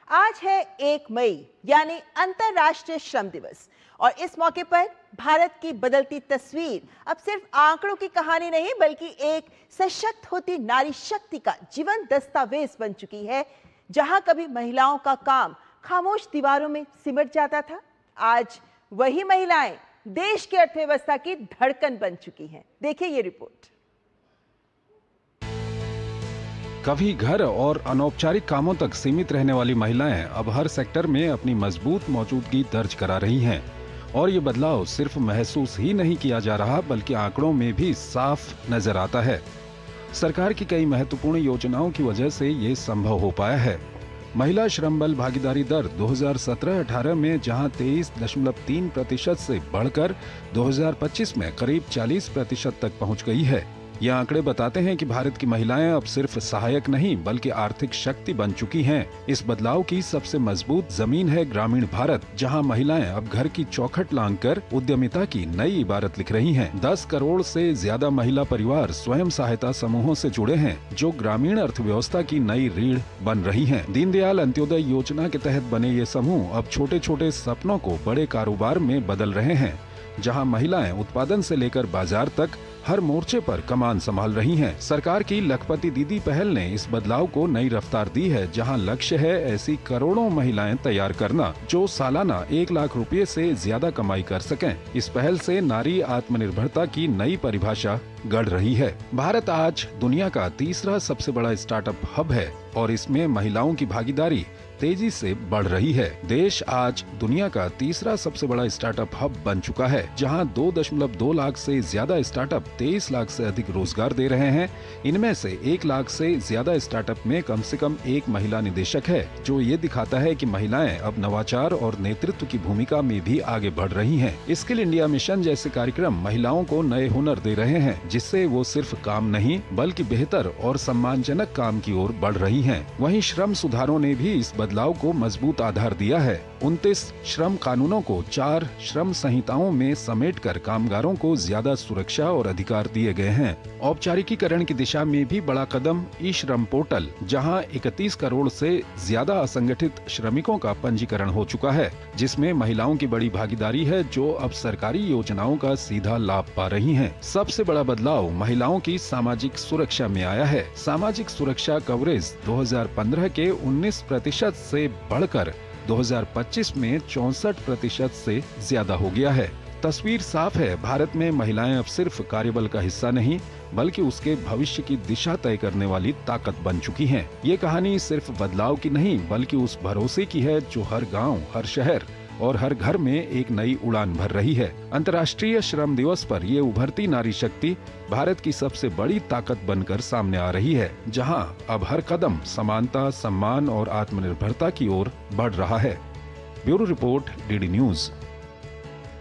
आज है 1 मई यानी अंतर्राष्ट्रीय श्रम दिवस और इस मौके पर भारत की बदलती तस्वीर अब सिर्फ आंकड़ों की कहानी नहीं बल्कि एक सशक्त होती नारी शक्ति का जीवंत दस्तावेज बन चुकी है। जहां कभी महिलाओं का काम खामोश दीवारों में सिमट जाता था, आज वही महिलाएं देश की अर्थव्यवस्था की धड़कन बन चुकी हैं। देखिए ये रिपोर्ट। कभी घर और अनौपचारिक कामों तक सीमित रहने वाली महिलाएं अब हर सेक्टर में अपनी मजबूत मौजूदगी दर्ज करा रही हैं। और ये बदलाव सिर्फ महसूस ही नहीं किया जा रहा बल्कि आंकड़ों में भी साफ नजर आता है। सरकार की कई महत्वपूर्ण योजनाओं की वजह से ये संभव हो पाया है। महिला श्रम बल भागीदारी दर 2017-18 में जहां 23.3% से बढ़कर 2025 में करीब 40% तक पहुंच गई है। ये आंकड़े बताते हैं कि भारत की महिलाएं अब सिर्फ सहायक नहीं बल्कि आर्थिक शक्ति बन चुकी हैं। इस बदलाव की सबसे मजबूत जमीन है ग्रामीण भारत, जहां महिलाएं अब घर की चौखट लांघकर उद्यमिता की नई इबारत लिख रही हैं। 10 करोड़ से ज्यादा महिला परिवार स्वयं सहायता समूहों से जुड़े हैं, जो ग्रामीण अर्थव्यवस्था की नई रीढ़ बन रही हैं। दीनदयाल अंत्योदय योजना के तहत बने ये समूह अब छोटे छोटे सपनों को बड़े कारोबार में बदल रहे हैं, जहां महिलाएं उत्पादन से लेकर बाजार तक हर मोर्चे पर कमान संभाल रही हैं। सरकार की लखपति दीदी पहल ने इस बदलाव को नई रफ्तार दी है, जहां लक्ष्य है ऐसी करोड़ों महिलाएं तैयार करना जो सालाना 1 लाख रुपए से ज्यादा कमाई कर सकें। इस पहल से नारी आत्मनिर्भरता की नई परिभाषा गढ़ रही है। भारत आज दुनिया का तीसरा सबसे बड़ा स्टार्टअप हब है और इसमें महिलाओं की भागीदारी तेजी से बढ़ रही है। देश आज दुनिया का तीसरा सबसे बड़ा स्टार्टअप हब बन चुका है, जहां 2.2 लाख से ज्यादा स्टार्टअप 23 लाख से अधिक रोजगार दे रहे हैं। इनमें से 1 लाख से ज्यादा स्टार्टअप में कम से कम एक महिला निदेशक है, जो ये दिखाता है कि महिलाएं अब नवाचार और नेतृत्व की भूमिका में भी आगे बढ़ रही हैं। स्किल इंडिया मिशन जैसे कार्यक्रम महिलाओं को नए हुनर दे रहे हैं, जिससे वो सिर्फ काम नहीं बल्कि बेहतर और सम्मानजनक काम की ओर बढ़ रही हैं। वहीं श्रम सुधारों ने भी इस बदलाव को मजबूत आधार दिया है। 29 श्रम कानूनों को 4 श्रम संहिताओं में समेटकर कामगारों को ज्यादा सुरक्षा और अधिकार दिए गए हैं। औपचारिकीकरण की दिशा में भी बड़ा कदम ई श्रम पोर्टल, जहां 31 करोड़ से ज्यादा असंगठित श्रमिकों का पंजीकरण हो चुका है, जिसमें महिलाओं की बड़ी भागीदारी है, जो अब सरकारी योजनाओं का सीधा लाभ पा रही हैं। सबसे बड़ा बदलाव महिलाओं की सामाजिक सुरक्षा में आया है। सामाजिक सुरक्षा कवरेज 2015 के 19% से बढ़कर 2025 में 64% से ज्यादा हो गया है। तस्वीर साफ है, भारत में महिलाएं अब सिर्फ कार्यबल का हिस्सा नहीं बल्कि उसके भविष्य की दिशा तय करने वाली ताकत बन चुकी हैं। ये कहानी सिर्फ बदलाव की नहीं बल्कि उस भरोसे की है जो हर गांव, हर शहर और हर घर में एक नई उड़ान भर रही है। अंतर्राष्ट्रीय श्रम दिवस पर ये उभरती नारी शक्ति भारत की सबसे बड़ी ताकत बनकर सामने आ रही है, जहां अब हर कदम समानता, सम्मान और आत्मनिर्भरता की ओर बढ़ रहा है। Bureau report, DD news.